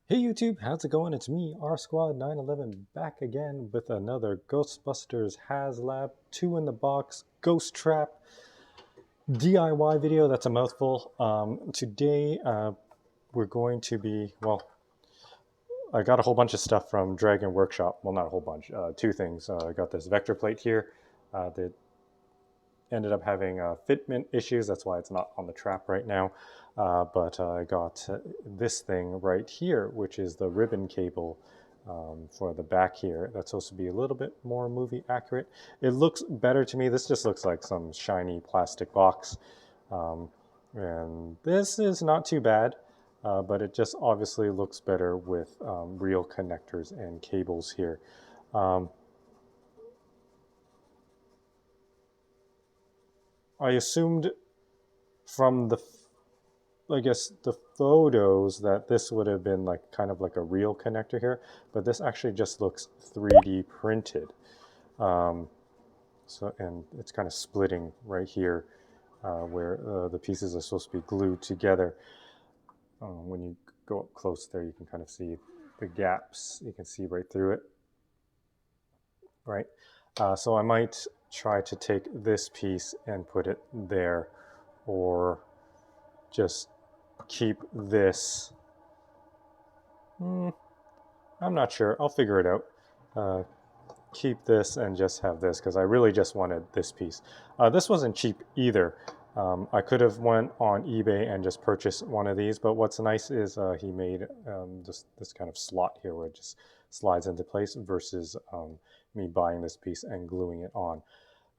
Hey YouTube, how's it going? It's me, R Squad 911, back again with another Ghostbusters Haslab 2 in the box Ghost Trap DIY video. That's a mouthful. Today we're going to be, well, I got a whole bunch of stuff from Dragon Workshop. Well, not a whole bunch, two things. I got this vector plate here that ended up having fitment issues. That's why it's not on the trap right now. But I got this thing right here, which is the ribbon cable for the back here. That's supposed to be a little bit more movie accurate. It looks better to me. This just looks like some shiny plastic box. And this is not too bad, but it just obviously looks better with real connectors and cables here. I assumed from I guess the photos that this would have been like kind of like a real connector here, but this actually just looks 3D printed. And it's kind of splitting right here where the pieces are supposed to be glued together. When you go up close there, you can kind of see the gaps. You can see right through it, right? So I might try to take this piece and put it there, or just keep this. I'm not sure. I'll figure it out. Keep this and just have this because I really just wanted this piece. This wasn't cheap either. I could have went on eBay and just purchased one of these, but what's nice is he made just this kind of slot here where it just slides into place versus me buying this piece and gluing it on.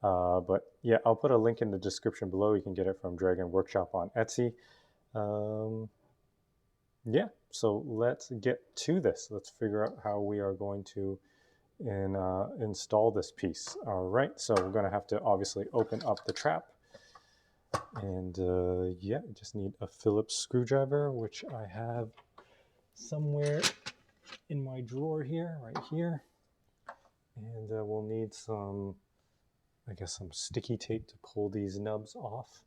But yeah, I'll put a link in the description below. You can get it from Dragon Workshop on Etsy. Yeah, so let's get to this. Let's figure out how we are going to install this piece. All right, so we're going to have to obviously open up the trap. And yeah, just need a Phillips screwdriver, which I have somewhere in my drawer here, right here. And we'll need some, I guess, some sticky tape to pull these nubs off.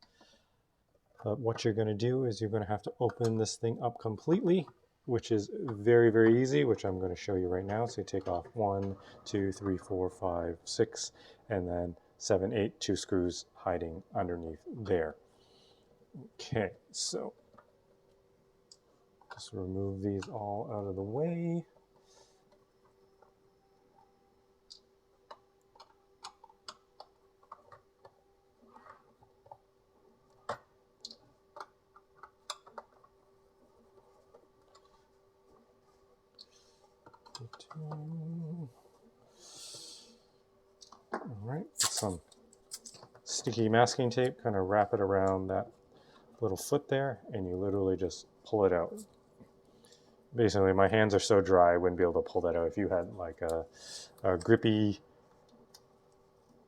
But what you're going to do is you're going to have to open this thing up completely, which is very, very easy, which I'm going to show you right now. So you take off 1, 2, 3, 4, 5, 6, and then 7, 8, 2 screws hiding underneath there. Okay, so just remove these all out of the way. All right, some sticky masking tape, kind of wrap it around that little foot there, and you literally just pull it out. Basically, my hands are so dry, I wouldn't be able to pull that out. If you had like a grippy,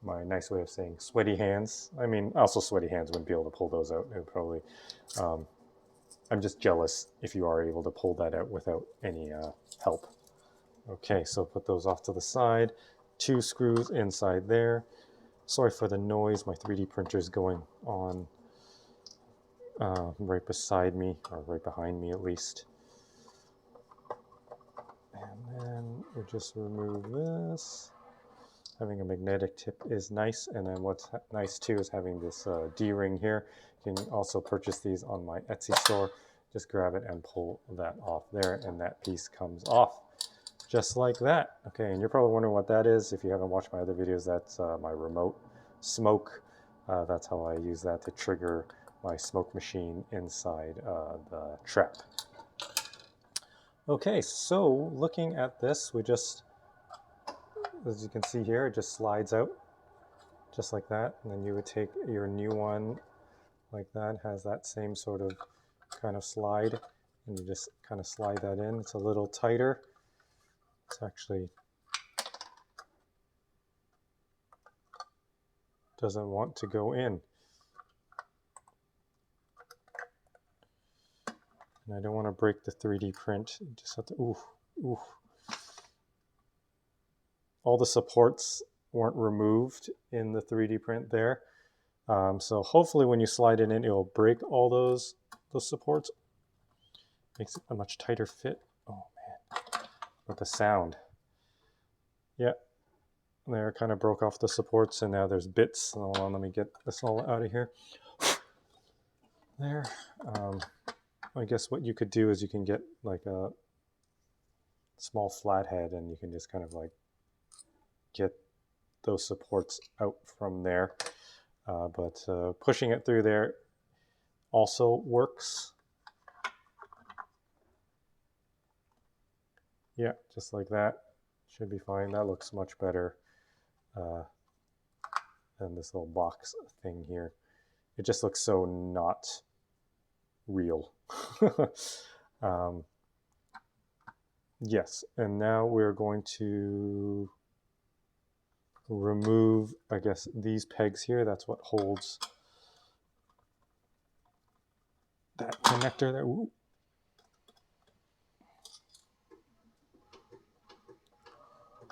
my nice way of saying sweaty hands. I mean, also sweaty hands wouldn't be able to pull those out. It would probably, I'm just jealous if you are able to pull that out without any help. Okay, so put those off to the side. 2 screws inside there. Sorry for the noise, my 3D printer is going on right beside me, or right behind me at least. And then we'll just remove this. Having a magnetic tip is nice, and then what's nice too is having this D-ring here. You can also purchase these on my Etsy store. Just grab it and pull that off there, and that piece comes off. Just like that. Okay, and you're probably wondering what that is. If you haven't watched my other videos, that's my remote smoke. That's how I use that to trigger my smoke machine inside the trap. Okay, so looking at this, we just, as you can see here, it just slides out just like that. And then you would take your new one like that, has that same sort of kind of slide, and you just kind of slide that in. It's a little tighter. It's actually doesn't want to go in. And I don't want to break the 3D print. You just have to, oof. All the supports weren't removed in the 3D print there. So hopefully when you slide it in, it'll break all those supports. Makes it a much tighter fit. Oh man, with the sound. Yeah, there, kind of broke off the supports, and now there's bits. Hold on, let me get this all out of here. There. I guess what you could do is you can get like a small flathead, and you can just kind of like get those supports out from there. But pushing it through there also works. Yeah, just like that. Should be fine. That looks much better than this little box thing here. It just looks so not real. Yes, and now we're going to remove, I guess, these pegs here. That's what holds that connector there. Ooh.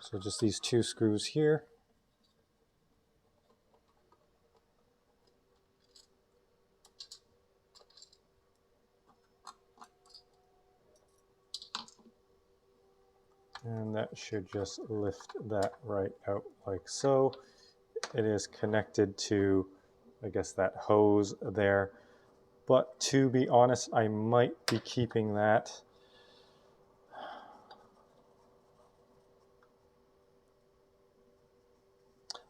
So just these two screws here. And that should just lift that right out like so. It is connected to, I guess, that hose there. But to be honest, I might be keeping that.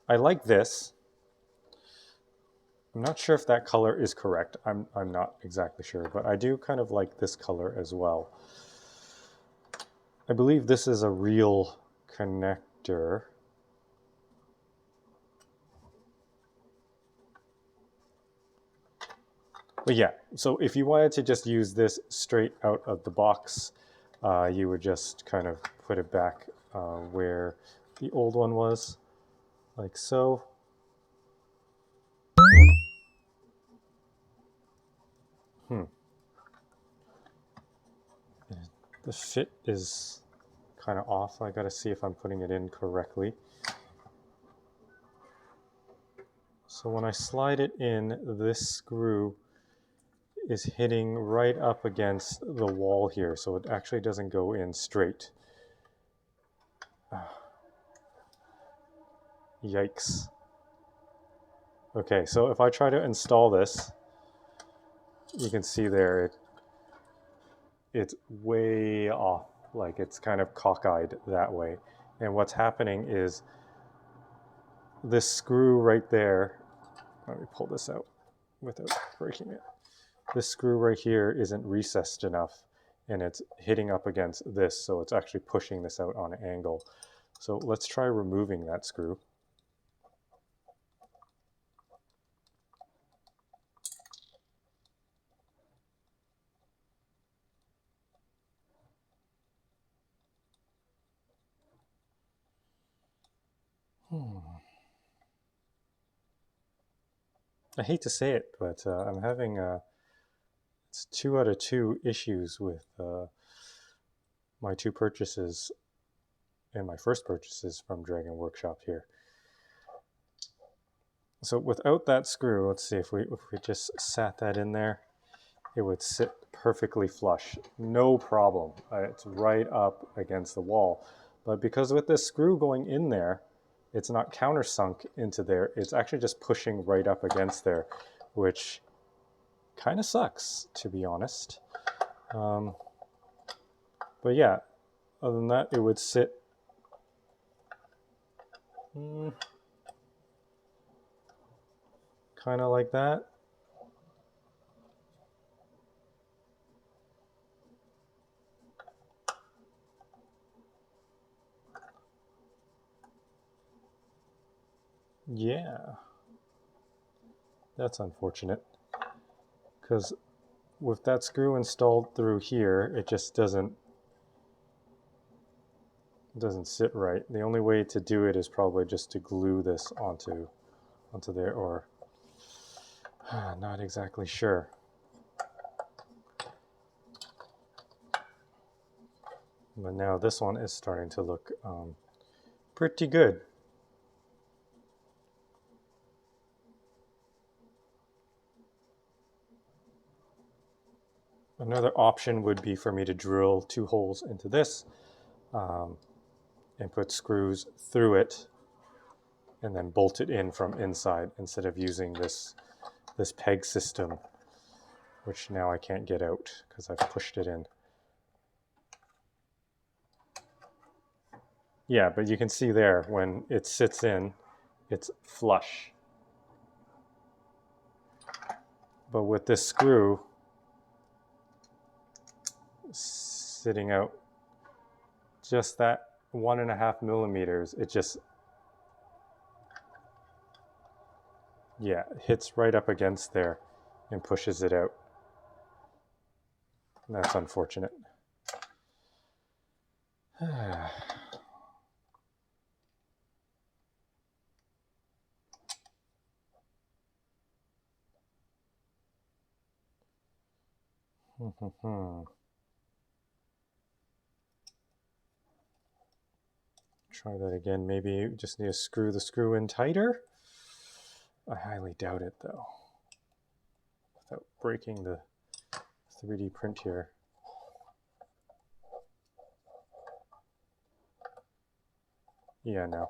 I like this. I'm not sure if that color is correct. I'm not exactly sure, but I do kind of like this color as well. I believe this is a real connector. But yeah, so if you wanted to just use this straight out of the box, you would just kind of put it back where the old one was, like so. The fit is kind of off. I gotta see if I'm putting it in correctly. So when I slide it in, this screw is hitting right up against the wall here, so it actually doesn't go in straight. Yikes. Okay, so if I try to install this, you can see there it's way off, like it's kind of cockeyed that way. And what's happening is this screw right there, let me pull this out without breaking it. This screw right here isn't recessed enough, and it's hitting up against this, so it's actually pushing this out on an angle. So let's try removing that screw. I hate to say it, but I'm having it's 2 out of 2 issues with my 2 purchases and my first purchases from Dragon Workshop here. So without that screw, let's see if we just sat that in there, it would sit perfectly flush, no problem. It's right up against the wall. But because with this screw going in there, it's not countersunk into there, it's actually just pushing right up against there, which kind of sucks, to be honest. But yeah, other than that, it would sit kind of like that. Yeah, that's unfortunate, because with that screw installed through here, it just doesn't sit right. The only way to do it is probably just to glue this onto there, or not exactly sure. But now this one is starting to look pretty good. Another option would be for me to drill 2 holes into this and put screws through it and then bolt it in from inside instead of using this peg system, which now I can't get out because I've pushed it in. Yeah, but you can see there when it sits in, it's flush. But with this screw sitting out just that 1.5 millimeters, it just, yeah, hits right up against there and pushes it out. That's unfortunate. Try that again. Maybe you just need to screw the screw in tighter. I highly doubt it though, without breaking the 3D print here. Yeah, no.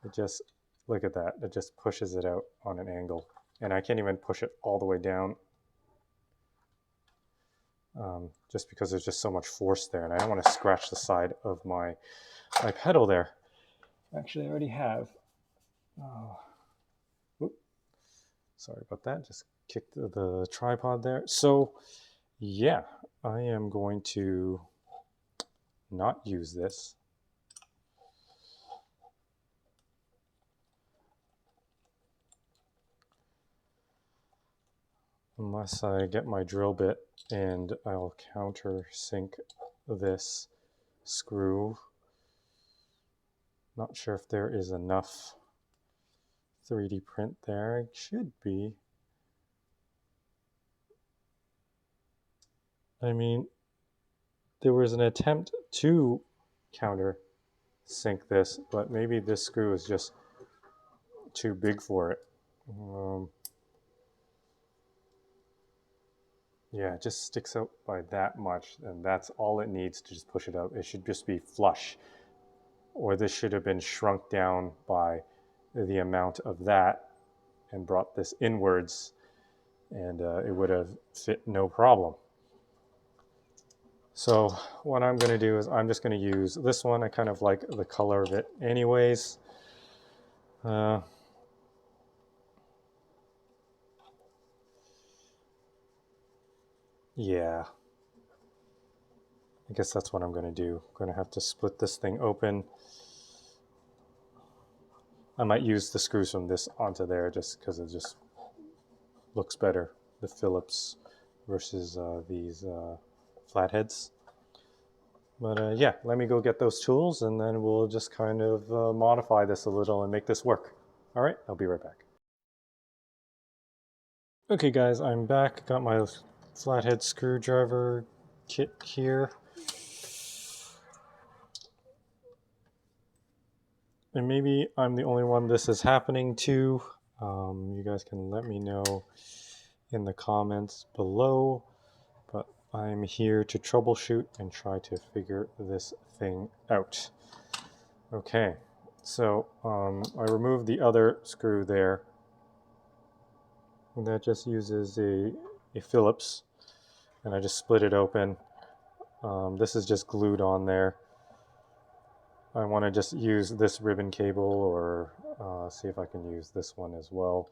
It just, look at that. It just pushes it out on an angle. And I can't even push it all the way down just because there's just so much force there. And I don't want to scratch the side of my pedal there. Actually, I already have. Oh. Sorry about that. Just kicked the tripod there. So, yeah, I am going to not use this. Unless I get my drill bit and I'll countersink this screw. Not sure if there is enough 3D print there. It should be. I mean, there was an attempt to countersink this, but maybe this screw is just too big for it. Yeah, it just sticks out by that much, and that's all it needs to just push it out. It should just be flush, or this should have been shrunk down by the amount of that and brought this inwards, and it would have fit no problem. So what I'm going to do is I'm just going to use this one. I kind of like the color of it anyways. Yeah, I guess that's what I'm going to do. I'm going to have to split this thing open. I might use the screws from this onto there just because it just looks better, the Phillips versus these flatheads. But yeah, let me go get those tools and then we'll just kind of modify this a little and make this work. All right, I'll be right back. Okay guys, I'm back. Got my flathead screwdriver kit here. And maybe I'm the only one this is happening to. You guys can let me know in the comments below. But I'm here to troubleshoot and try to figure this thing out. Okay, so I removed the other screw there. And that just uses a Phillips, and I just split it open. This is just glued on there. I want to just use this ribbon cable or see if I can use this one as well.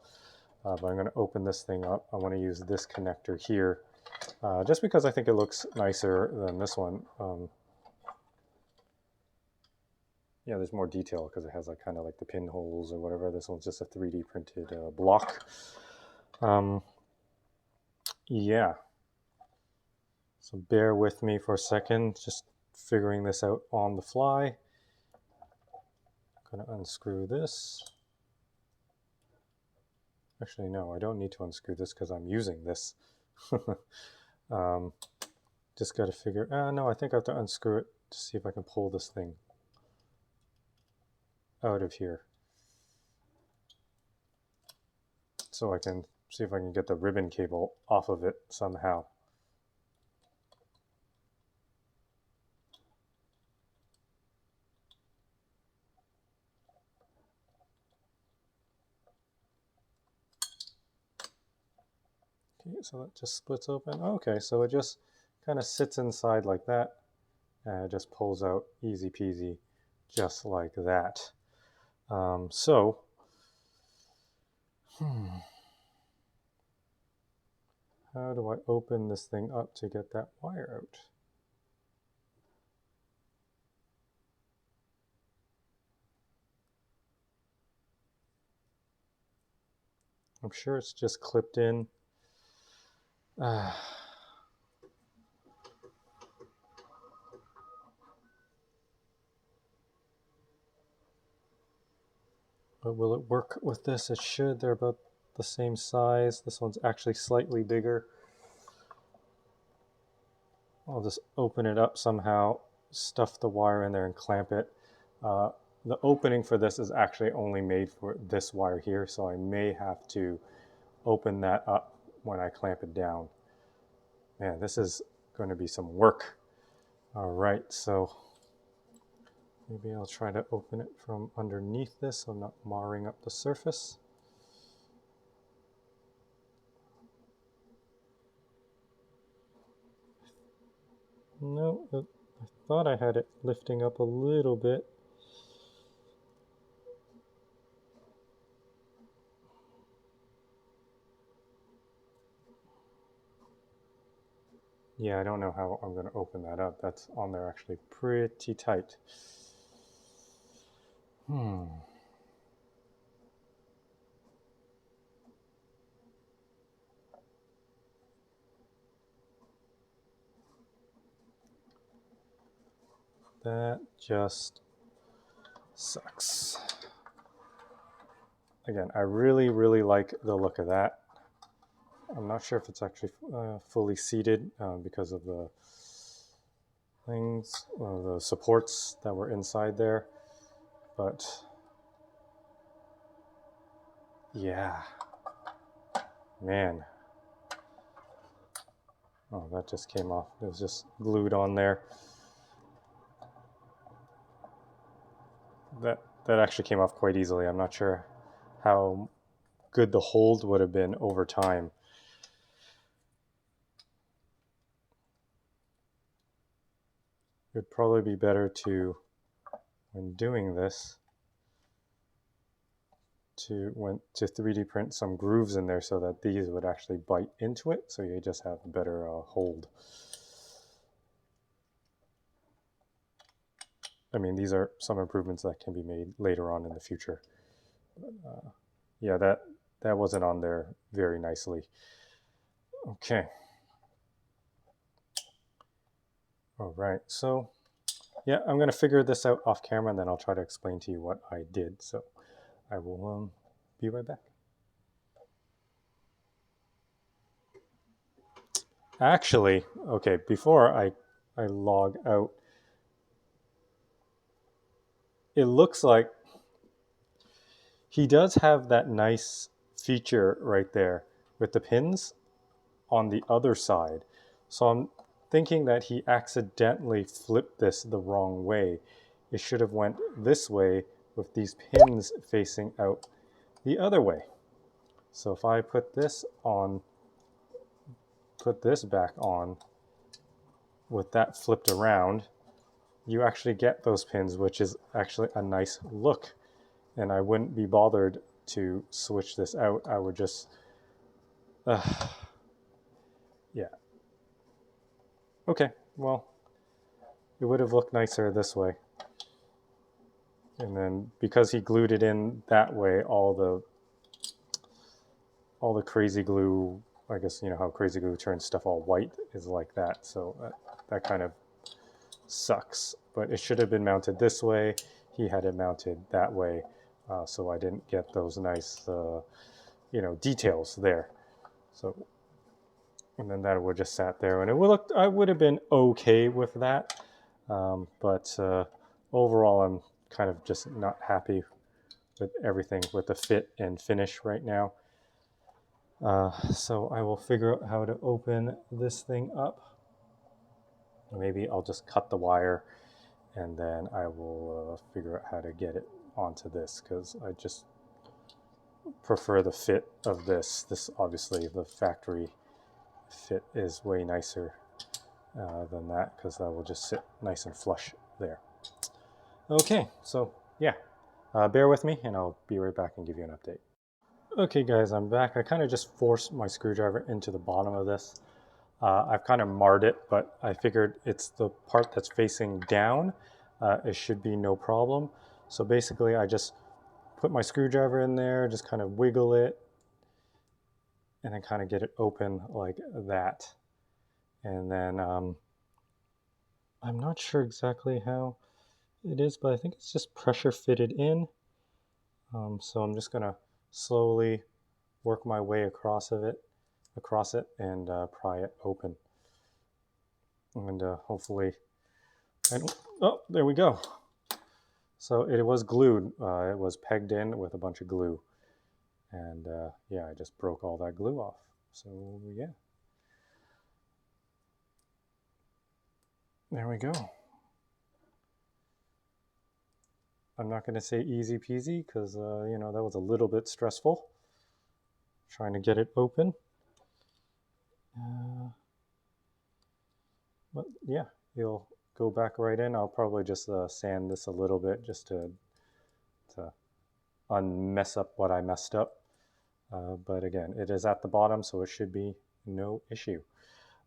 But I'm going to open this thing up. I want to use this connector here just because I think it looks nicer than this one. Yeah, there's more detail because it has like kind of like the pinholes or whatever. This one's just a 3D printed block. Yeah. So bear with me for a second, just figuring this out on the fly. I'm going to unscrew this. Actually, no, I don't need to unscrew this because I'm using this. Just got to figure, no, I think I have to unscrew it to see if I can pull this thing out of here. So I can see if I can get the ribbon cable off of it somehow. Okay, so that just splits open. Okay, so it just kind of sits inside like that, and it just pulls out easy peasy, just like that. So, how do I open this thing up to get that wire out? I'm sure it's just clipped in. But will it work with this? It should. They're about the same size. This one's actually slightly bigger. I'll just open it up somehow, stuff the wire in there and clamp it. The opening for this is actually only made for this wire here, so I may have to open that up when I clamp it down. Man, this is going to be some work. All right, so maybe I'll try to open it from underneath this so I'm not marring up the surface. No, I thought I had it lifting up a little bit. Yeah, I don't know how I'm going to open that up. That's on there actually pretty tight. That just sucks. Again, I really, really like the look of that. I'm not sure if it's actually fully seated because of the things, the supports that were inside there. But yeah, man. Oh, that just came off. It was just glued on there. That actually came off quite easily. I'm not sure how good the hold would have been over time. It'd probably be better to, when doing this, to 3D print some grooves in there so that these would actually bite into it, so you just have a better hold. I mean, these are some improvements that can be made later on in the future. Yeah, that wasn't on there very nicely. Okay. All right, so yeah, I'm going to figure this out off camera, and then I'll try to explain to you what I did. So I will be right back. Actually, okay, before I log out, it looks like he does have that nice feature right there with the pins on the other side. So I'm thinking that he accidentally flipped this the wrong way. It should have went this way with these pins facing out the other way. So if I put this on, put this back on with that flipped around, you actually get those pins, which is actually a nice look. And I wouldn't be bothered to switch this out. I would just, yeah. Okay, well, it would have looked nicer this way. And then because he glued it in that way, all the crazy glue, I guess you know how crazy glue turns stuff all white, is like that. So that kind of sucks. But it should have been mounted this way. He had it mounted that way, so I didn't get those nice, you know, details there. So, and then that would just sat there, and it would look. I would have been okay with that, but overall, I'm kind of just not happy with everything with the fit and finish right now. So I will figure out how to open this thing up. Maybe I'll just cut the wire, and then I will figure out how to get it onto this, because I just prefer the fit of this. This obviously the factory fit is way nicer than that, because that will just sit nice and flush there. Okay, so yeah, bear with me and I'll be right back and give you an update. Okay guys, I'm back. I kind of just forced my screwdriver into the bottom of this. I've kind of marred it, but I figured it's the part that's facing down. It should be no problem. So basically I just put my screwdriver in there, just kind of wiggle it, and then kind of get it open like that. And then I'm not sure exactly how it is, but I think it's just pressure fitted in. So I'm just gonna slowly work my way across it and pry it open. And hopefully, oh, there we go. So it was glued. It was pegged in with a bunch of glue. And yeah, I just broke all that glue off. So yeah. There we go. I'm not going to say easy peasy because, you know, that was a little bit stressful trying to get it open. But yeah, you'll go back right in. I'll probably just sand this a little bit just to unmess up what I messed up. But again, it is at the bottom, so it should be no issue.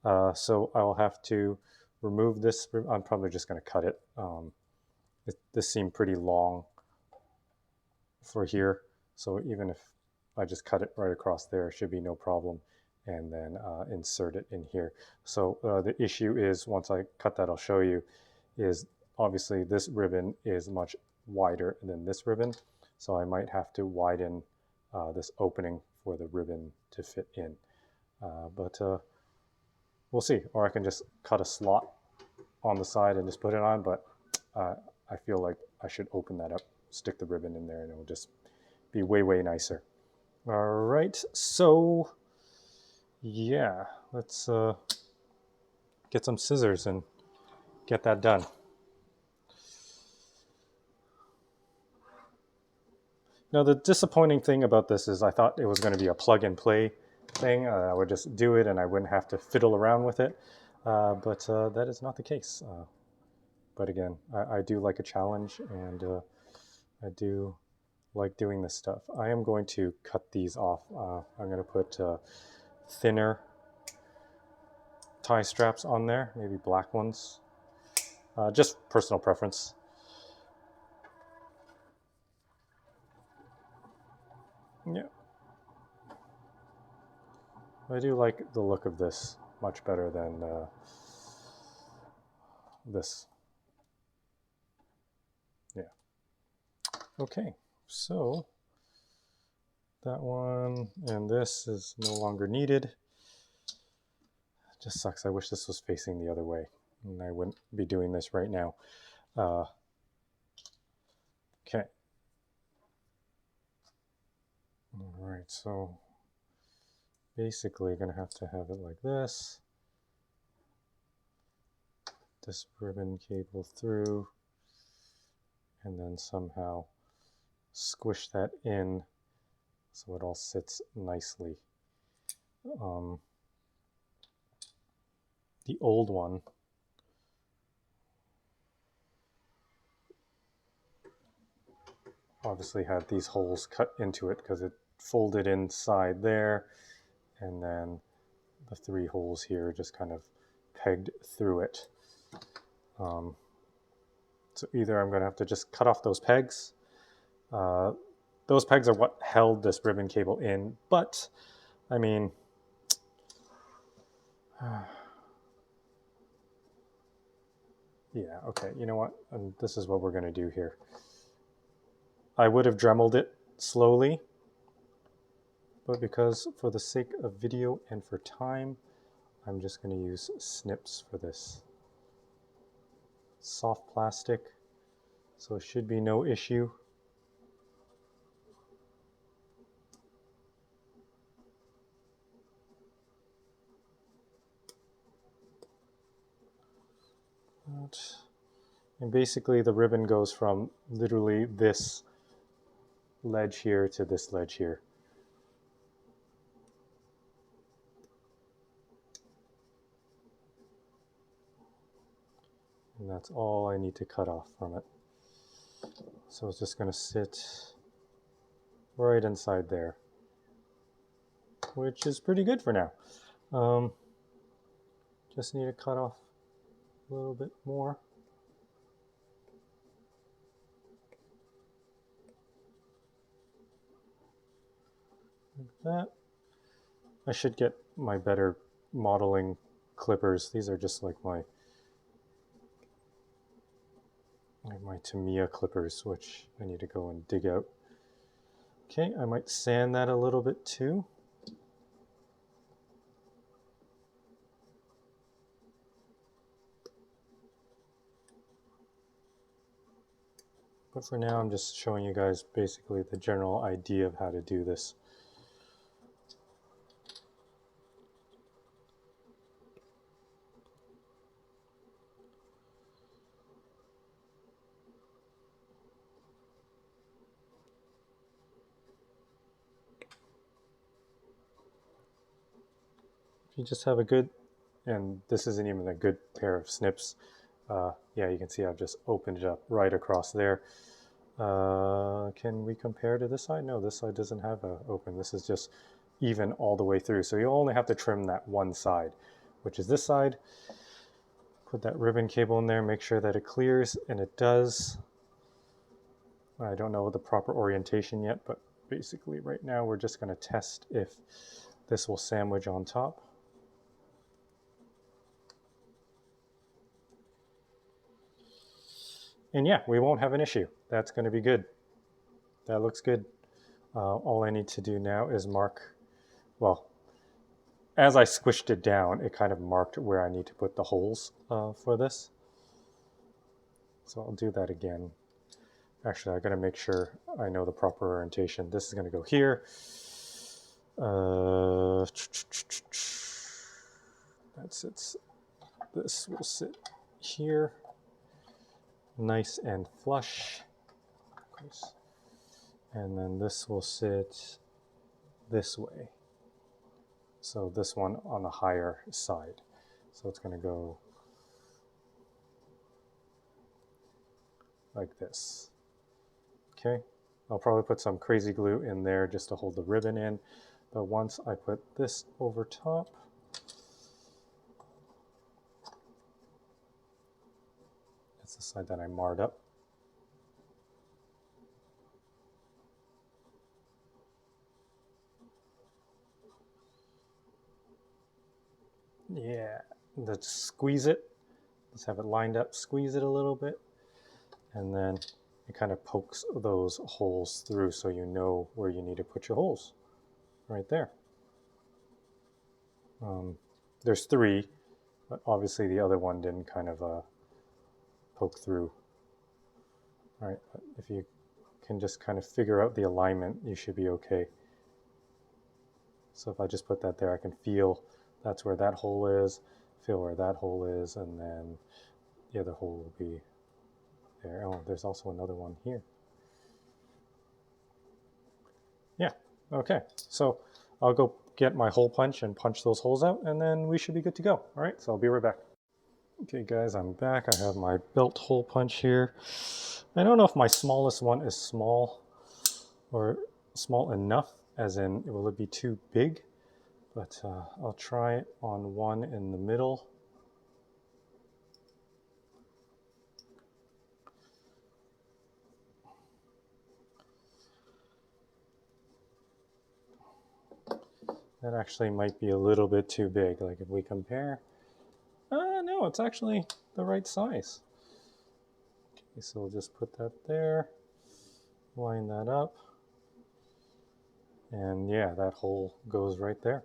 So I'll have to remove this. I'm probably just going to cut it. This seemed pretty long for here, so even if I just cut it right across there, it should be no problem, and then insert it in here. So the issue is, once I cut that, I'll show you, is obviously this ribbon is much wider than this ribbon, so I might have to widen this opening for the ribbon to fit in. But we'll see, or I can just cut a slot on the side and just put it on, but I feel like I should open that up, stick the ribbon in there, and it will just be way, way nicer. All right, so yeah, let's get some scissors and get that done. Now, the disappointing thing about this is I thought it was going to be a plug and play thing. I would just do it and I wouldn't have to fiddle around with it, but that is not the case. But again, I do like a challenge, and I do like doing this stuff. I am going to cut these off. I'm going to put thinner tie straps on there, maybe black ones. Just personal preference. Yeah. I do like the look of this much better than this. Yeah. Okay, so that one and this is no longer needed. It just sucks. I wish this was facing the other way, and I wouldn't be doing this right now. Okay. All right, so basically going to have it like this. This ribbon cable through, and then somehow squish that in so it all sits nicely. The old one obviously had these holes cut into it because it folded inside there, and then the 3 holes here just kind of pegged through it. So either I'm going to have to just cut off those pegs. Those pegs are what held this ribbon cable in, but I mean, yeah, okay, you know what? And this is what we're going to do here. I would have Dremeled it slowly, but because for the sake of video and for time, I'm just going to use snips for this. Soft plastic, so it should be no issue. And basically the ribbon goes from literally this ledge here to this ledge here. And that's all I need to cut off from it. So it's just going to sit right inside there, which is pretty good for now. Just need to cut off a little bit more. Like that. I should get my better modeling clippers. These are just like my Tamiya clippers, which I need to go and dig out. Okay, I might sand that a little bit too. But for now, I'm just showing you guys basically the general idea of how to do this. If you just have a good, and this isn't even a good pair of snips, yeah, you can see I've just opened it up right across there. Can we compare to this side? No, this side doesn't have a open. This is just even all the way through. So you only have to trim that one side, which is this side. Put that ribbon cable in there, make sure that it clears, and it does. I don't know the proper orientation yet, but basically right now we're just going to test if this will sandwich on top. And yeah, we won't have an issue. That's going to be good. That looks good. All I need to do now is mark, well, as I squished it down, it kind of marked where I need to put the holes for this. So I'll do that again. Actually, I got to make sure I know the proper orientation. This is going to go here. That's it. This will sit here, nice and flush. And then this will sit this way. So this one on the higher side. So it's going to go like this. Okay, I'll probably put some crazy glue in there just to hold the ribbon in. But once I put this over top, that's the side that I marred up. Yeah, let's squeeze it. Let's have it lined up, squeeze it a little bit, and then it kind of pokes those holes through so you know where you need to put your holes. Right there. There's 3, but obviously the other one didn't kind of poke through. All right, but if you can just kind of figure out the alignment, you should be okay. So if I just put that there, I can feel that's where that hole is, feel where that hole is, and then the other hole will be there. Oh, there's also another one here. Yeah, okay. So I'll go get my hole punch and punch those holes out, and then we should be good to go. All right, so I'll be right back. Okay guys, I'm back. I have my belt hole punch here. I don't know if my smallest one is small or small enough, as in will it be too big, but I'll try it on one in the middle. That actually might be a little bit too big. Like if we compare, no, it's actually the right size. Okay, so we'll just put that there, line that up, and yeah, that hole goes right there.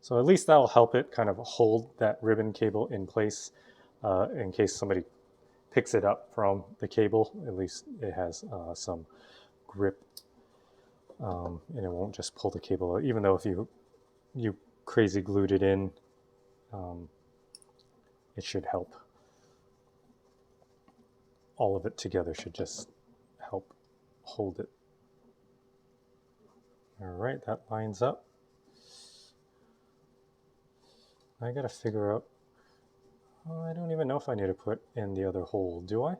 So at least that'll help it kind of hold that ribbon cable in place in case somebody picks it up from the cable. At least it has some grip, and it won't just pull the cable out. Even though if you crazy glued it in, it should help. All of it together should just help hold it. All right, that lines up. I gotta figure out I don't even know if I need to put in the other hole, do I?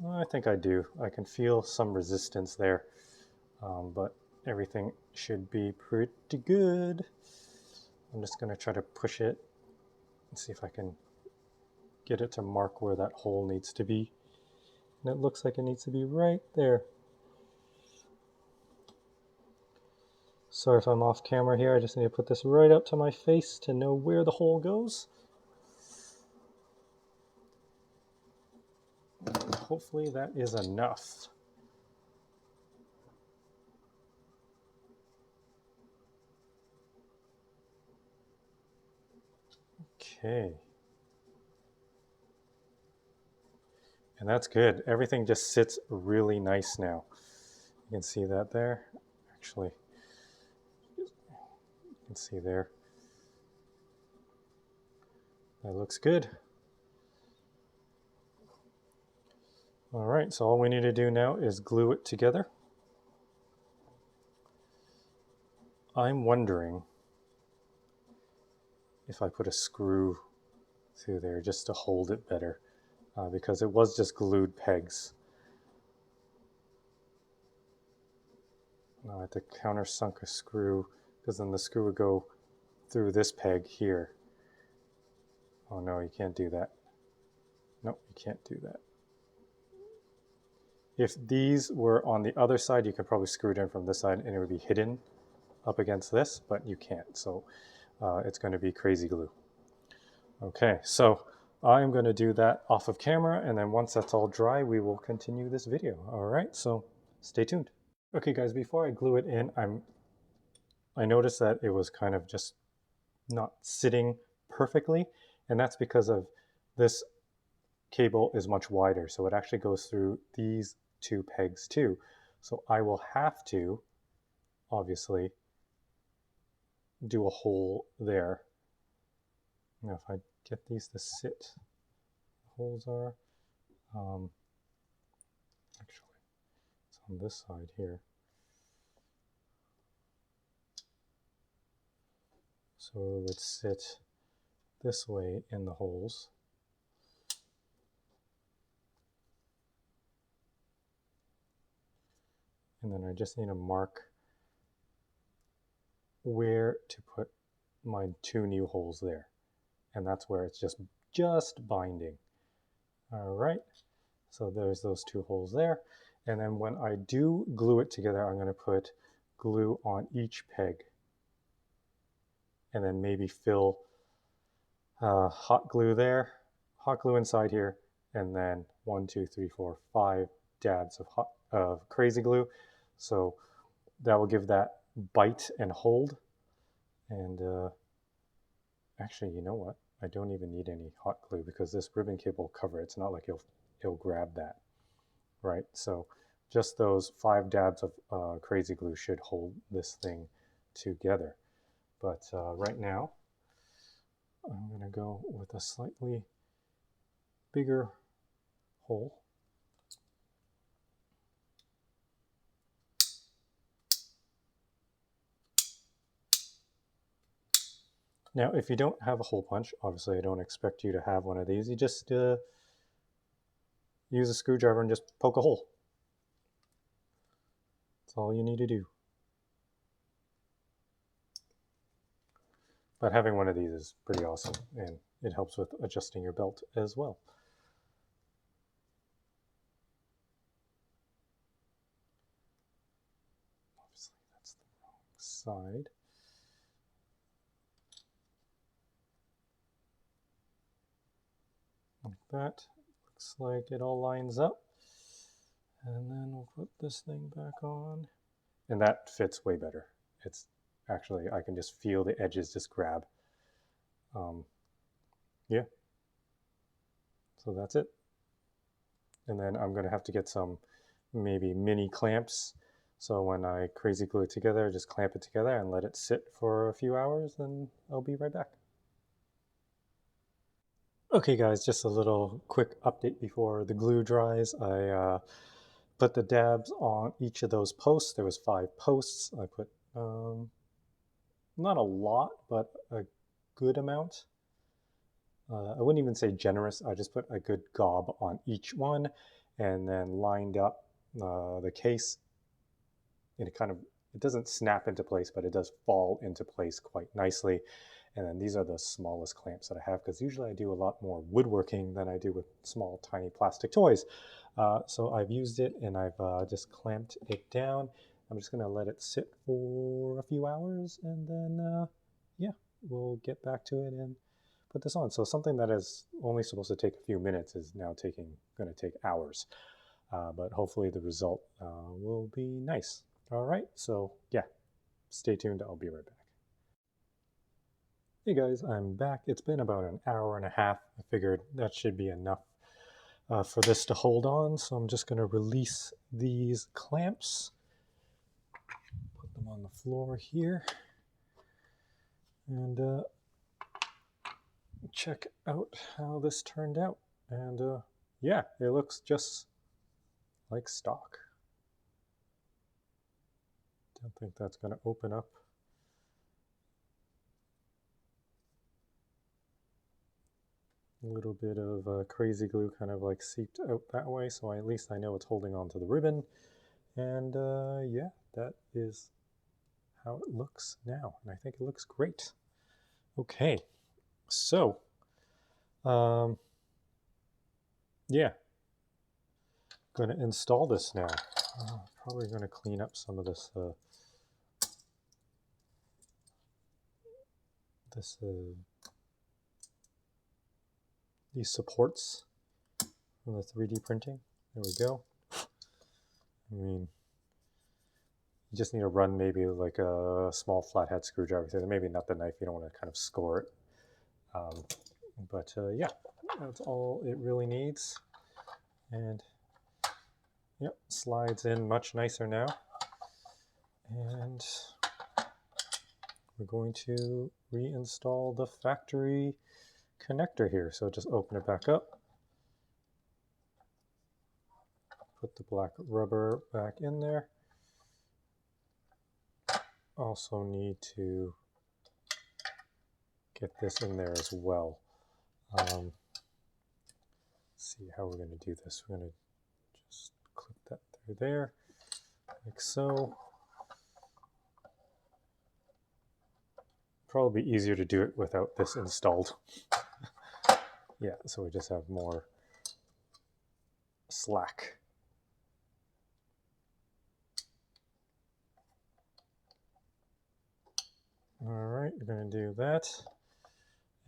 I think I do. I can feel some resistance there, but everything should be pretty good. I'm just going to try to push it and see if I can get it to mark where that hole needs to be. And it looks like it needs to be right there. Sorry if I'm off camera here, I just need to put this right up to my face to know where the hole goes. Hopefully that is enough. Okay. And that's good. Everything just sits really nice now. You can see that there. Actually, you can see there. That looks good. All right, so all we need to do now is glue it together. I'm wondering if I put a screw through there just to hold it better, because it was just glued pegs. Now I have to countersunk a screw, because then the screw would go through this peg here. Oh no, you can't do that. Nope, you can't do that. If these were on the other side, you could probably screw it in from this side and it would be hidden up against this, but you can't. So it's going to be crazy glue. Okay, so I'm going to do that off of camera, and then once that's all dry, we will continue this video. All right, so stay tuned. Okay guys, before I glue it in, I noticed that it was kind of just not sitting perfectly, and that's because of this cable is much wider, so it actually goes through these two pegs too. So I will have to obviously do a hole there. Now if I get these to sit, the holes are actually it's on this side here, so it would sit this way in the holes. And then I just need to mark where to put my two new holes there. And that's where it's just binding. All right, so there's those two holes there. And then when I do glue it together, I'm going to put glue on each peg. And then maybe fill hot glue there, hot glue inside here, and then 1, 2, 3, 4, 5 dabs of crazy glue. So that will give that bite and hold. And actually, you know what? I don't even need any hot glue because this ribbon cable will cover it. It's not like it'll grab that, right? So just those 5 dabs of crazy glue should hold this thing together. But right now, I'm going to go with a slightly bigger hole. Now, if you don't have a hole punch, obviously I don't expect you to have one of these. You just use a screwdriver and just poke a hole. That's all you need to do. But having one of these is pretty awesome, and it helps with adjusting your belt as well. Obviously, that's the wrong side. Like that. Looks like it all lines up. And then we'll put this thing back on. And that fits way better. It's actually, I can just feel the edges just grab. Yeah. So that's it. And then I'm going to have to get some maybe mini clamps. So when I crazy glue it together, just clamp it together and let it sit for a few hours, and I'll be right back. Okay guys, just a little quick update before the glue dries. I put the dabs on each of those posts. There was 5 posts. I put not a lot, but a good amount. I wouldn't even say generous. I just put a good gob on each one and then lined up the case. And it doesn't snap into place, but it does fall into place quite nicely. And then these are the smallest clamps that I have, because usually I do a lot more woodworking than I do with small, tiny plastic toys. So I've used it and I've just clamped it down. I'm just going to let it sit for a few hours, and then, yeah, we'll get back to it and put this on. So something that is only supposed to take a few minutes is now going to take hours. But hopefully the result will be nice. All right, so yeah, stay tuned. I'll be right back. Hey guys, I'm back. It's been about an hour and a half. I figured that should be enough for this to hold on. So I'm just going to release these clamps, put them on the floor here, and check out how this turned out. And yeah, it looks just like stock. Don't think that's going to open up. A little bit of crazy glue kind of like seeped out that way, so at least I know it's holding on to the ribbon. And yeah, that is how it looks now, and I think it looks great. Okay, so yeah, going to install this now. Probably going to clean up some of this these supports from the 3D printing. There we go. I mean, you just need to run maybe like a small flathead screwdriver through there. Maybe not the knife, you don't want to kind of score it. But yeah, that's all it really needs. And yep, slides in much nicer now. And we're going to reinstall the factory connector here. So just open it back up. Put the black rubber back in there. Also need to get this in there as well. See how we're going to do this. We're going to just clip that through there, like so. Probably be easier to do it without this installed. Yeah, so we just have more slack. All right, we're going to do that.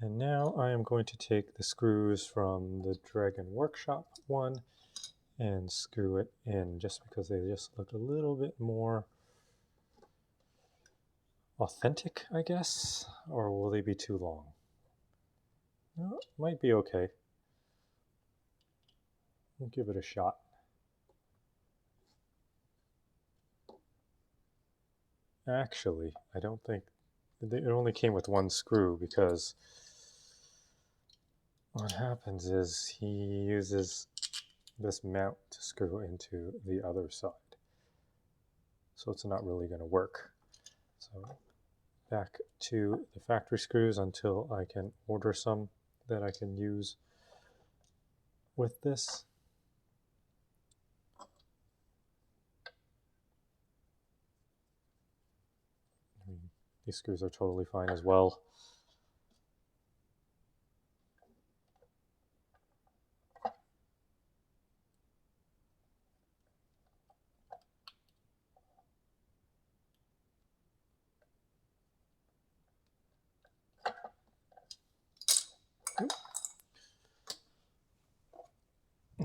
And now I am going to take the screws from the Dragon Workshop one and screw it in, just because they just look a little bit more authentic, I guess. Or will they be too long? No, might be okay. We'll give it a shot. Actually, I don't think it only came with one screw, because what happens is he uses this mount to screw into the other side. So it's not really going to work. So back to the factory screws until I can order some that I can use with this. These screws are totally fine as well.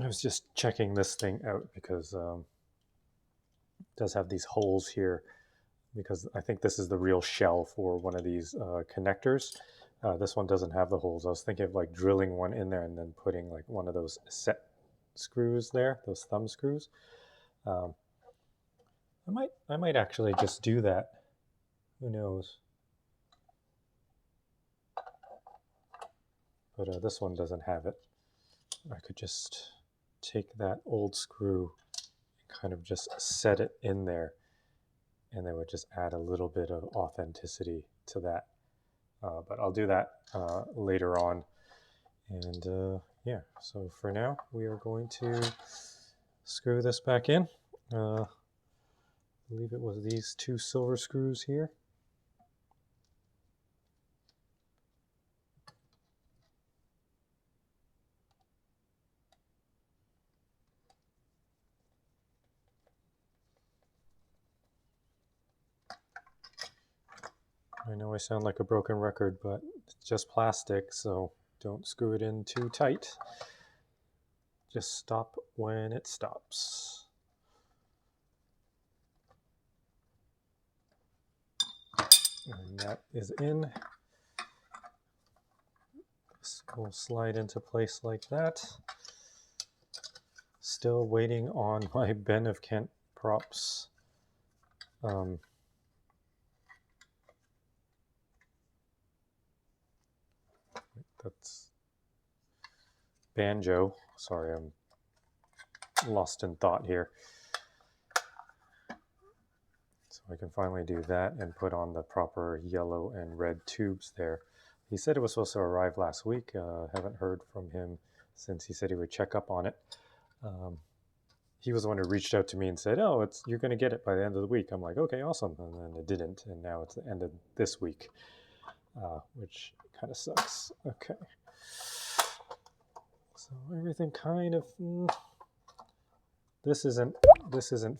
I was just checking this thing out because it does have these holes here, because I think this is the real shell for one of these connectors. This one doesn't have the holes. I was thinking of like drilling one in there and then putting like one of those set screws there, those thumb screws. I might actually just do that. Who knows? But this one doesn't have it. I could just take that old screw and kind of just set it in there, and that would just add a little bit of authenticity to that. But I'll do that later on. And yeah, so for now, we are going to screw this back in. I believe it was these 2 silver screws here. I know I sound like a broken record, but it's just plastic, so don't screw it in too tight. Just stop when it stops. And that is in. This will slide into place like that. Still waiting on my Ben of Kent props. That's banjo. Sorry, I'm lost in thought here. So I can finally do that and put on the proper yellow and red tubes there. He said it was supposed to arrive last week. Haven't heard from him since he said he would check up on it. He was the one who reached out to me and said, "Oh, you're going to get it by the end of the week." I'm like, "Okay, awesome." And then it didn't, and now it's the end of this week, which kind of sucks. Okay. So everything kind of this isn't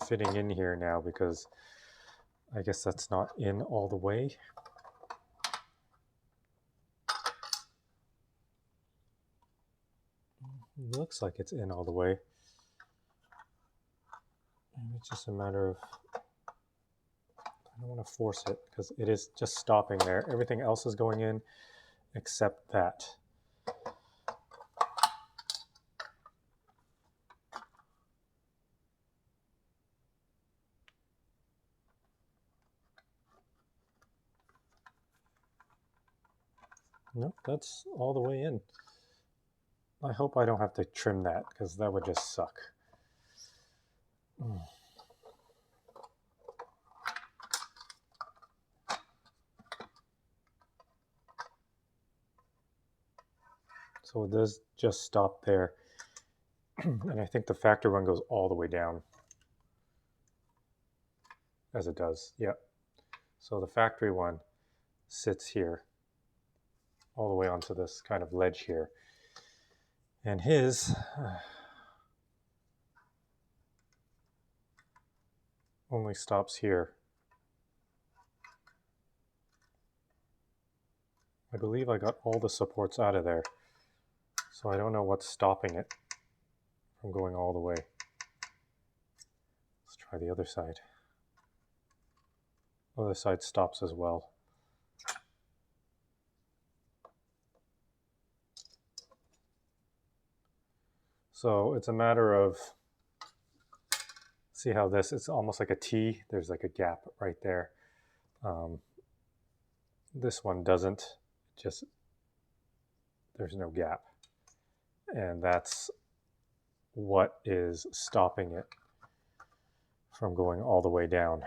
fitting in here now because I guess that's not in all the way. It looks like it's in all the way. And it's just a matter of, I don't want to force it because it is just stopping there. Everything else is going in except that. Nope, that's all the way in. I hope I don't have to trim that because that would just suck. So it does just stop there. And I think the factory one goes all the way down. As it does, yep. So the factory one sits here all the way onto this kind of ledge here. And his only stops here. I believe I got all the supports out of there. So I don't know what's stopping it from going all the way. Let's try the other side. Other side stops as well. So it's a matter of, see how this, it's almost like a T. There's like a gap right there. This one doesn't, just, there's no gap. And that's what is stopping it from going all the way down.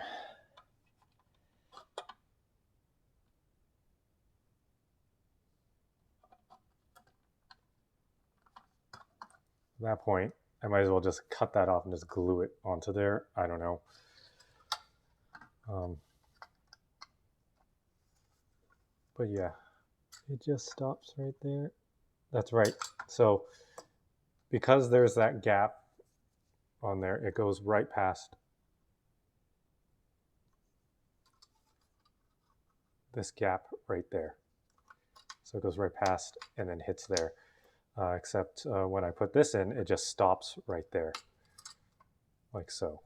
At that point, I might as well just cut that off and just glue it onto there. I don't know. But yeah, it just stops right there. That's right. So because there's that gap on there, it goes right past this gap right there. So it goes right past and then hits there. Except when I put this in, it just stops right there, like so.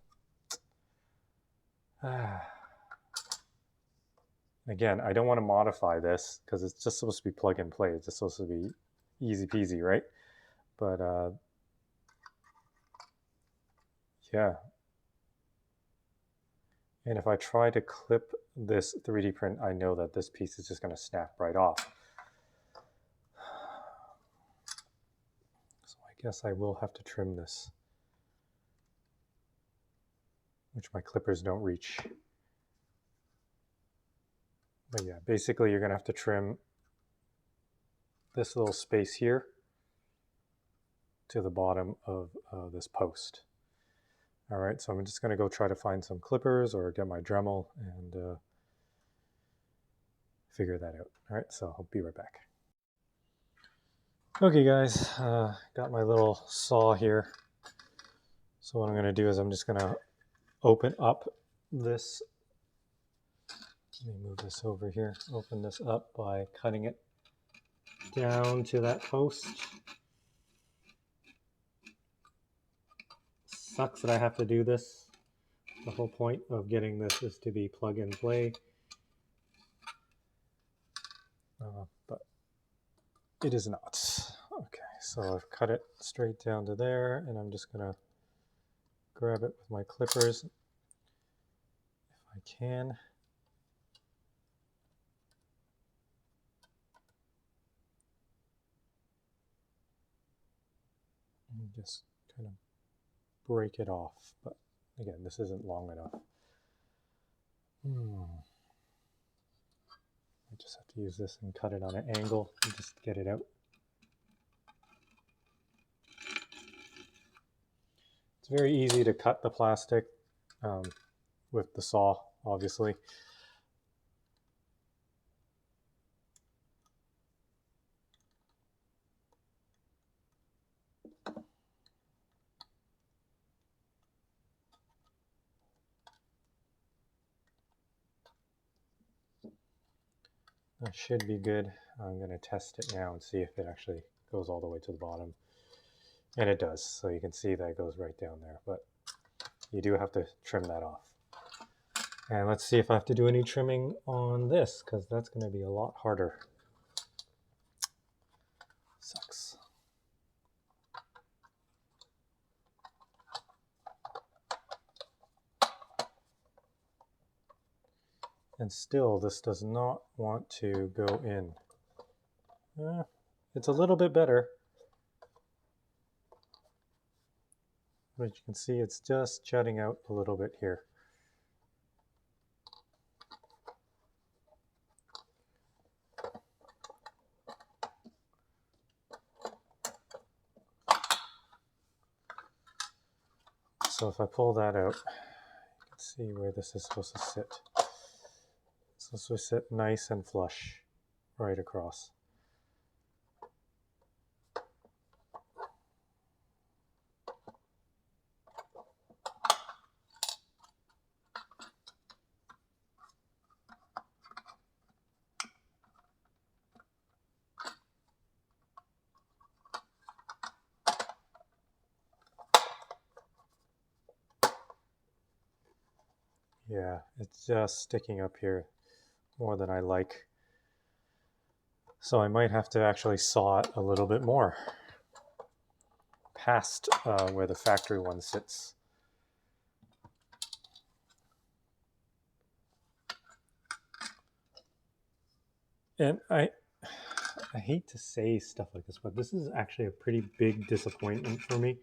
Again, I don't want to modify this because it's just supposed to be plug and play. It's just supposed to be easy peasy, right? But yeah. And if I try to clip this 3D print, I know that this piece is just going to snap right off. So I guess I will have to trim this, which my clippers don't reach. But yeah, basically you're going to have to trim this little space here to the bottom of this post. All right, so I'm just going to go try to find some clippers or get my Dremel and figure that out. All right, so I'll be right back. Okay guys, got my little saw here. So what I'm going to do is I'm just going to open up this. Let me move this over here. Open this up by cutting it down to that post. Sucks that I have to do this. The whole point of getting this is to be plug and play. But it is not. Okay, so I've cut it straight down to there, and I'm just going to grab it with my clippers if I can. And just kind of break it off, but again, this isn't long enough. I just have to use this and cut it on an angle and just get it out. It's very easy to cut the plastic with the saw, obviously. That should be good. I'm going to test it now and see if it actually goes all the way to the bottom. And it does, so you can see that it goes right down there, but you do have to trim that off. And let's see if I have to do any trimming on this, because that's going to be a lot harder. Sucks. And still, this does not want to go in. It's a little bit better. But you can see it's just jutting out a little bit here. So if I pull that out, you can see where this is supposed to sit. It's supposed to sit nice and flush right across. Yeah, it's just sticking up here more than I like. So I might have to actually saw it a little bit more past where the factory one sits. And I hate to say stuff like this, but this is actually a pretty big disappointment for me.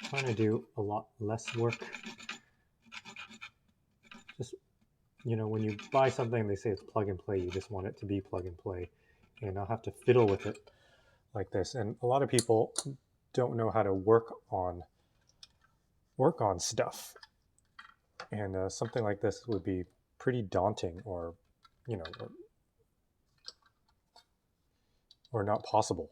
Trying to do a lot less work. Just, you know, when you buy something, they say it's plug and play. You just want it to be plug and play, and I'll have to fiddle with it like this. And a lot of people don't know how to work on stuff, and something like this would be pretty daunting, or you know, or not possible.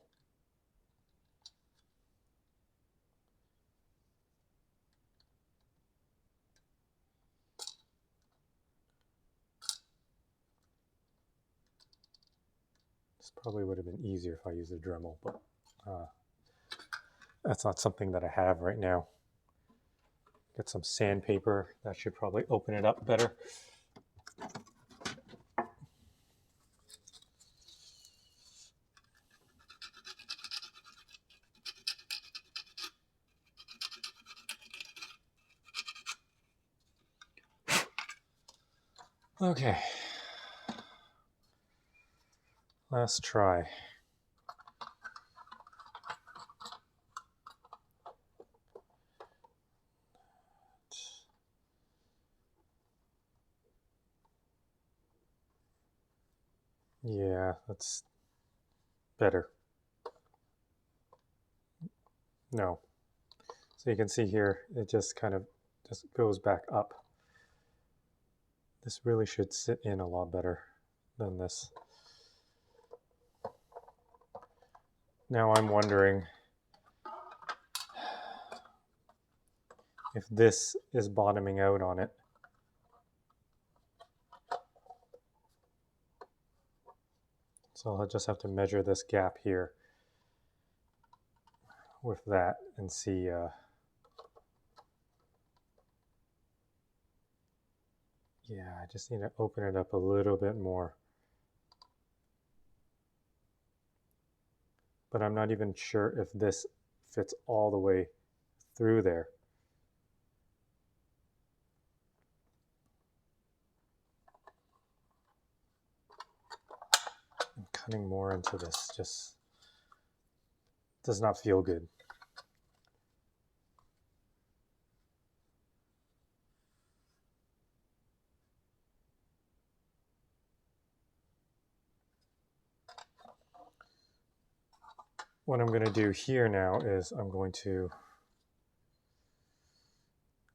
This probably would have been easier if I used a Dremel, but that's not something that I have right now. Get some sandpaper. That should probably open it up better. Okay. Last try. Yeah, that's better. No. So you can see here, it just kind of just goes back up. This really should sit in a lot better than this. Now I'm wondering if this is bottoming out on it. So I'll just have to measure this gap here with that and see. Yeah, I just need to open it up a little bit more. But I'm not even sure if this fits all the way through there. I'm cutting more into this, just does not feel good. What I'm going to do here now is I'm going to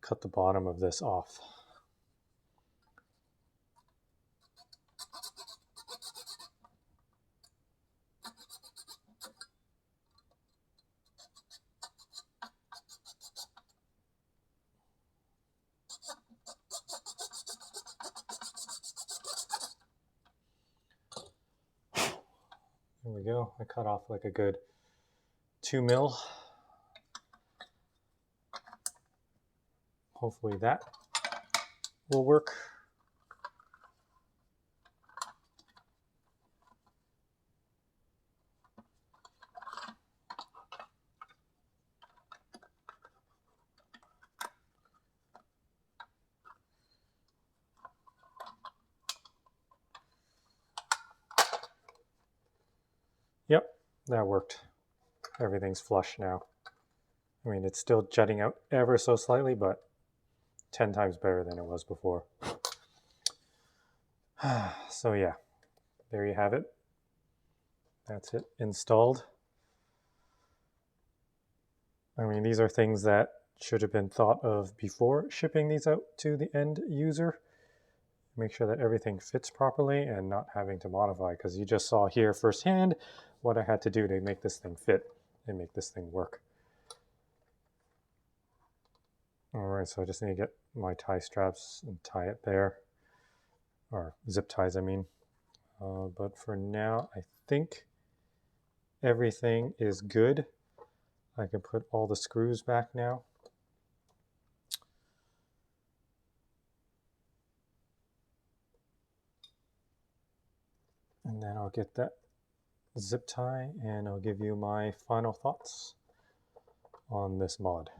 cut the bottom of this off. There we go. I cut off like a good 2 mil. Hopefully that will work. Yep, that worked. Everything's flush now. I mean, it's still jutting out ever so slightly, but 10 times better than it was before. So yeah, there you have it. That's it installed. I mean, these are things that should have been thought of before shipping these out to the end user. Make sure that everything fits properly and not having to modify, because you just saw here firsthand what I had to do to make this thing fit and make this thing work. All right, so I just need to get my tie straps and tie it there, or zip ties, I mean. But for now, I think everything is good. I can put all the screws back now. And then I'll get that zip tie and I'll give you my final thoughts on this mod.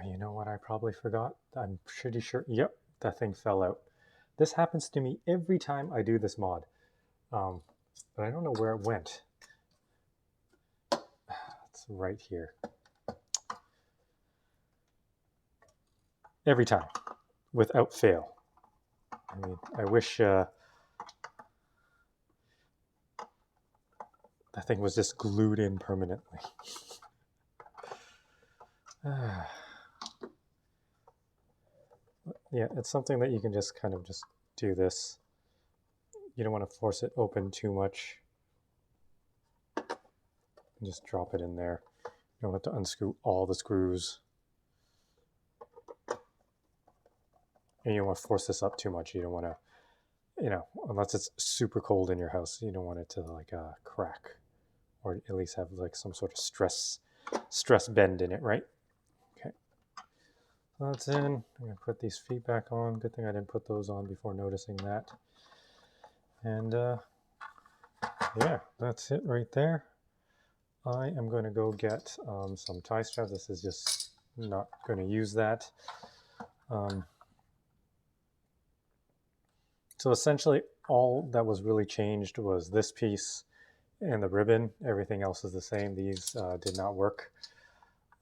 You know what I probably forgot? I'm pretty sure, yep, that thing fell out. This happens to me every time I do this mod, but I don't know where it went. It's right here. Every time, without fail. I mean, I wish that thing was just glued in permanently. Yeah, it's something that you can just kind of just do this. you don't want to force it open too much. Just drop it in there. You don't have to unscrew all the screws. And you don't want to force this up too much. You don't want to, you know, unless it's super cold in your house, you don't want it to like crack, or at least have like some sort of stress bend in it, right? Okay, so that's in. I'm gonna put these feet back on. Good thing I didn't put those on before noticing that. And yeah, that's it right there. I am going to go get some tie straps. This is just not going to use that. So essentially all that was really changed was this piece and the ribbon. Everything else is the same. These did not work.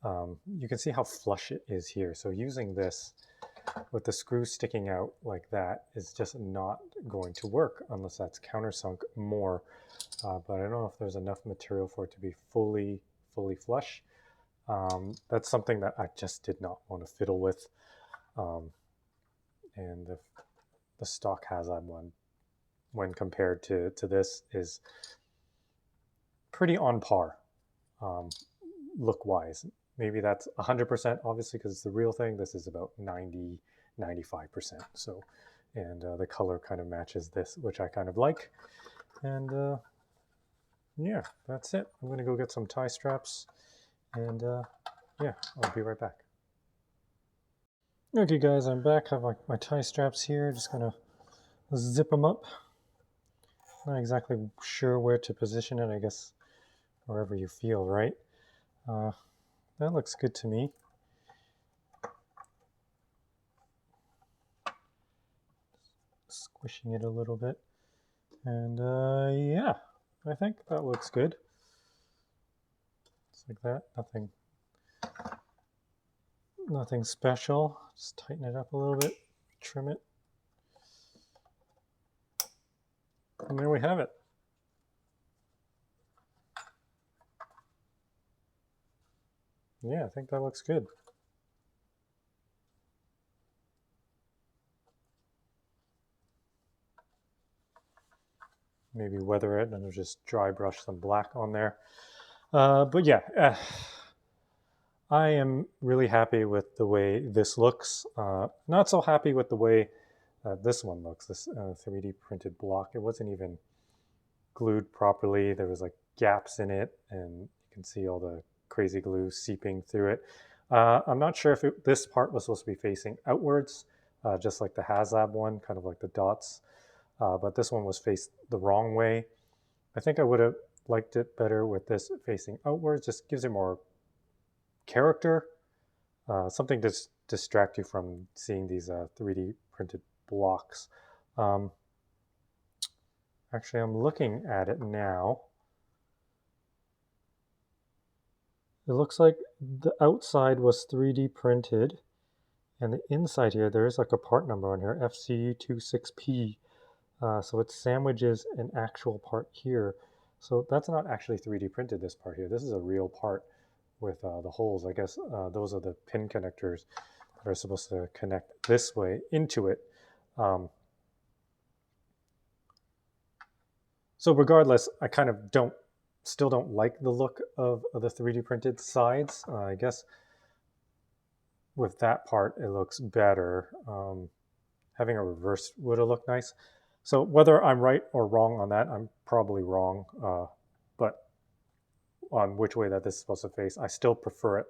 You can see how flush it is here. So using this with the screw sticking out like that is just not going to work unless that's countersunk more. But I don't know if there's enough material for it to be fully flush. That's something that I just did not want to fiddle with. And the stock Haslab one, when compared to this, is pretty on par look-wise. Maybe that's 100%, obviously, because it's the real thing. This is about 90, 95%. So, and the color kind of matches this, which I kind of like. And yeah, that's it. I'm going to go get some tie straps, and yeah, I'll be right back. Okay, guys, I'm back. I have my tie straps here. Just going to zip them up. Not exactly sure where to position it. I guess wherever you feel, right? That looks good to me. Squishing it a little bit. And yeah, I think that looks good. Just like that. Nothing special. Just tighten it up a little bit, trim it. And there we have it. Yeah, I think that looks good. Maybe weather it and just dry brush some black on there. But yeah, I am really happy with the way this looks. Not so happy with the way this one looks, this 3D printed block. It wasn't even glued properly. There was like gaps in it, and you can see all the crazy glue seeping through it. I'm not sure if this part was supposed to be facing outwards, just like the Haslab one, kind of like the dots. But this one was faced the wrong way. I think I would have liked it better with this facing outwards. Just gives it more character, something to distract you from seeing these 3D printed blocks. Actually, I'm looking at it now. It looks like the outside was 3D printed, and the inside here, there is like a part number on here, FC26P. So it sandwiches an actual part here. So that's not actually 3D printed, this part here. This is a real part with the holes. I guess those are the pin connectors that are supposed to connect this way into it. So regardless, I kind of still don't like the look of the 3D printed sides. I guess with that part, it looks better. Having a reverse would have looked nice. So whether I'm right or wrong on that, I'm probably wrong. But on which way that this is supposed to face, I still prefer it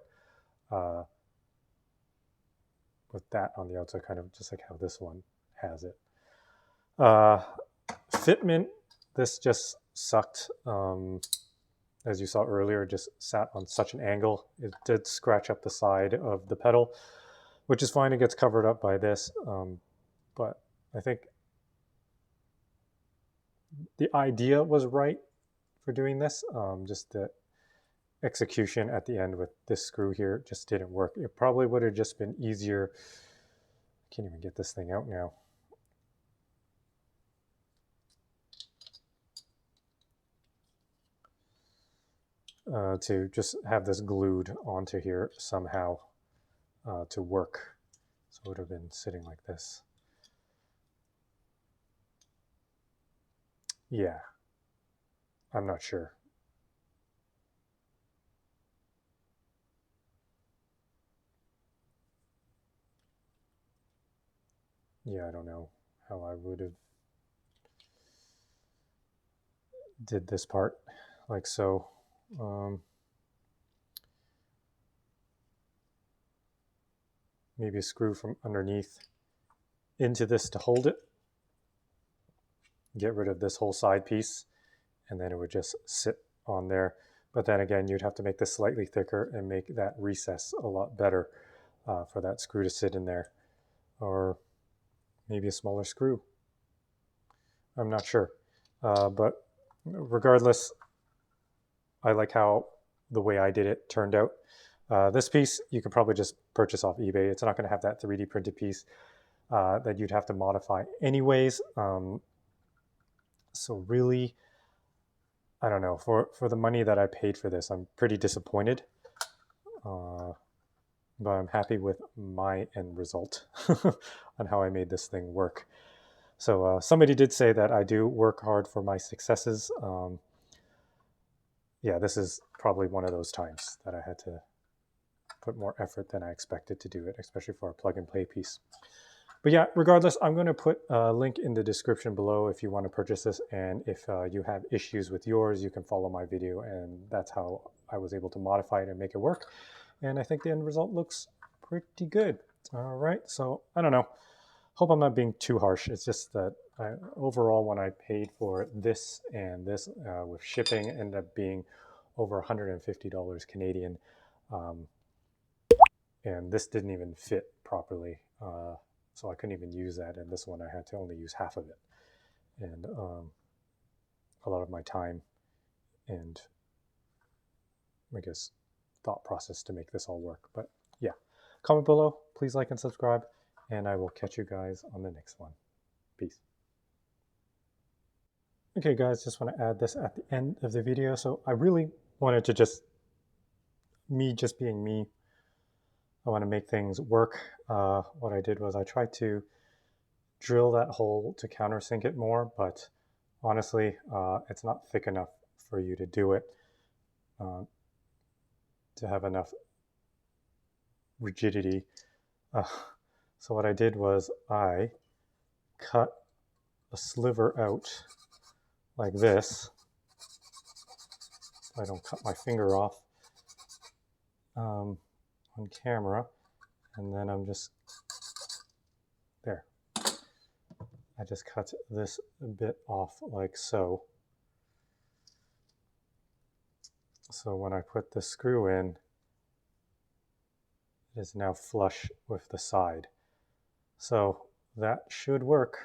with that on the outside, kind of just like how this one has it. Fitment, this just sucked. As you saw earlier, it just sat on such an angle. It did scratch up the side of the pedal, which is fine. It gets covered up by this. But I think the idea was right for doing this. Just the execution at the end with this screw here just didn't work. It probably would have just been easier. I can't even get this thing out now. To just have this glued onto here somehow to work. So it would have been sitting like this. Yeah, I'm not sure. Yeah, I don't know how I would have did this part like so. Um, maybe a screw from underneath into this to hold it. Get rid of this whole side piece, and then it would just sit on there. But then again, you'd have to make this slightly thicker and make that recess a lot better for that screw to sit in there. Or maybe a smaller screw. I'm not sure. But regardless, I like how the way I did it turned out. This piece you could probably just purchase off eBay. It's not going to have that 3D printed piece that you'd have to modify anyways. So really, I don't know. For the money that I paid for this, I'm pretty disappointed. But I'm happy with my end result on how I made this thing work. So somebody did say that I do work hard for my successes. Yeah, this is probably one of those times that I had to put more effort than I expected to do it, especially for a plug and play piece. But yeah, regardless, I'm going to put a link in the description below if you want to purchase this. And if you have issues with yours, you can follow my video. And that's how I was able to modify it and make it work. And I think the end result looks pretty good. All right, so I don't know. Hope I'm not being too harsh. It's just that overall, when I paid for this and this with shipping, ended up being over $150 Canadian. Um, and this didn't even fit properly. So I couldn't even use that. And this one, I had to only use half of it. And a lot of my time and I guess thought process to make this all work. But yeah, comment below, please like and subscribe, and I will catch you guys on the next one. Peace. Okay guys, just want to add this at the end of the video. So I really wanted to just being me, I want to make things work. What I did was I tried to drill that hole to countersink it more, but honestly, it's not thick enough for you to do it, to have enough rigidity. So what I did was I cut a sliver out like this. I don't cut my finger off on camera, and then I'm just there. I just cut this bit off like so. So when I put the screw in, it is now flush with the side. So that should work.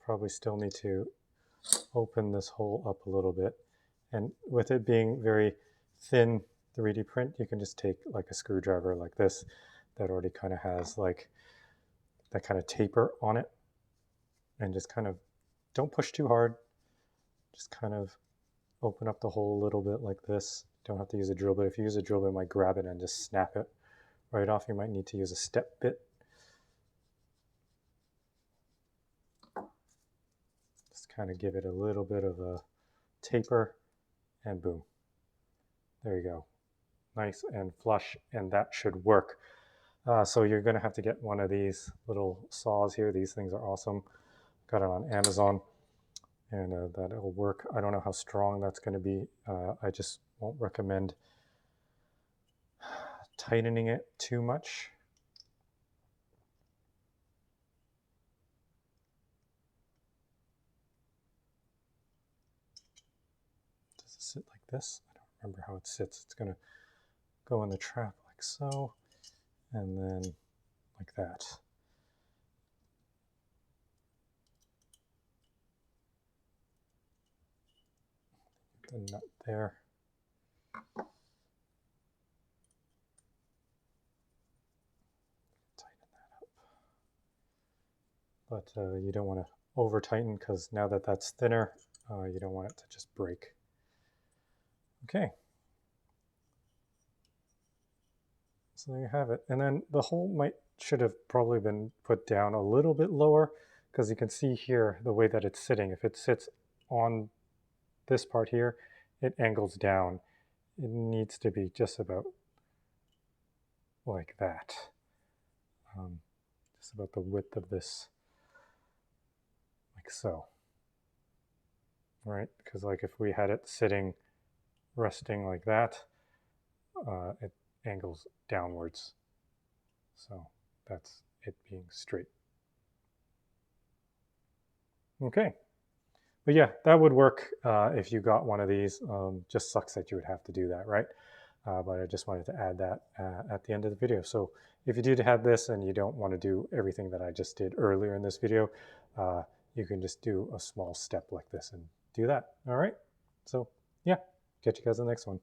Probably still need to open this hole up a little bit. And with it being very thin 3D print, you can just take like a screwdriver like this that already kind of has like that kind of taper on it, and just kind of don't push too hard. Just kind of open up the hole a little bit like this. Don't have to use a drill bit. If you use a drill bit, it might grab it and just snap it right off. You might need to use a step bit. Just kind of give it a little bit of a taper, and boom. There you go. Nice and flush, and that should work. So you're going to have to get one of these little saws here. These things are awesome. Got it on Amazon, and that'll work. I don't know how strong that's going to be. I just won't recommend tightening it too much. Does it sit like this? I don't remember how it sits. It's going to go in the trap like so, and then like that. The nut there. Tighten that up. But you don't want to over tighten, because now that that's thinner, you don't want it to just break. Okay. So there you have it. And then the hole should have probably been put down a little bit lower, because you can see here the way that it's sitting. If it sits on this part here, it angles down. It needs to be just about like that. Just about the width of this, like so. Right? Because like if we had it sitting, resting like that, it angles downwards. So that's it being straight. Okay. But yeah, that would work if you got one of these. Just sucks that you would have to do that, right? But I just wanted to add that at the end of the video. So if you did have this and you don't want to do everything that I just did earlier in this video, you can just do a small step like this and do that. All right. So yeah, catch you guys in the next one.